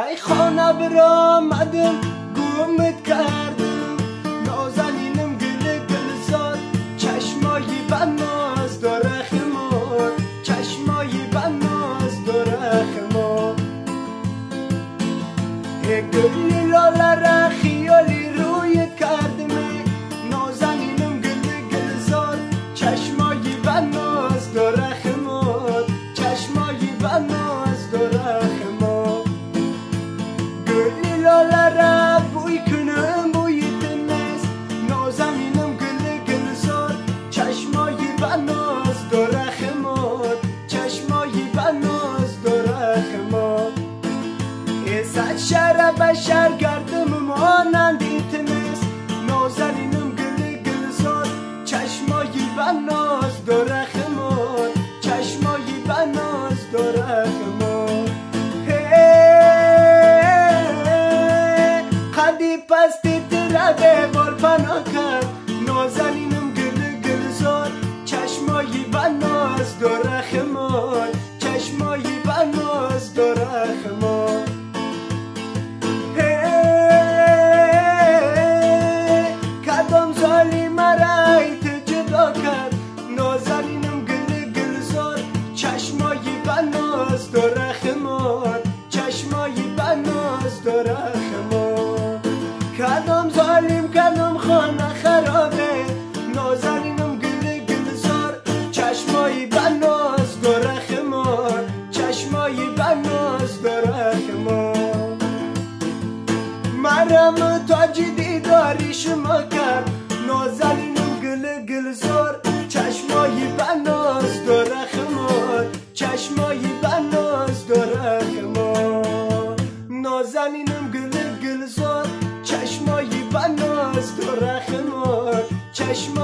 ای خانه برآمدم گمت کردم نازنینم گل گلزار چشمایی بناز داره خمار چشمایی بناز داره خمار گلی لاله را خیالی رویت کردم نازنینم گل گلزار چشمایی بناز داره خمار چشمایی بناز داره خمار گلی لاله را بوی کنم بوی تنز نازنینم گل گلزار چشمایی بناز داره خمار چشمایی بناز داره خمار صد شهر بشر گردم مانندی تنز نازنینم گل گلزار چشمایی بناز داره خمار چشمایی بناز داره خمار قدی پستی تره دیوار پناه کرد نازنینم گل گلزار چشمایی بناز داره خمار چشمایی بناز داره خمار کدام زالی مرا ایت جدا کرد نازنینم گل گلزار چشمایی بناز داره خمار چشمایی بناز داره خمار کدام ظالم کدام خانه خرابه نازنینم گل گلزار چشمایی بناز داره خمار چشمایی بناز داره خمار مرم تاج دیداری شما کرد نازنینم گل گلزار چشمایی بناز داره خمار چشمایی بناز داره خمار نازنینم گل گلزار چشمایی بناز داره خمار چشم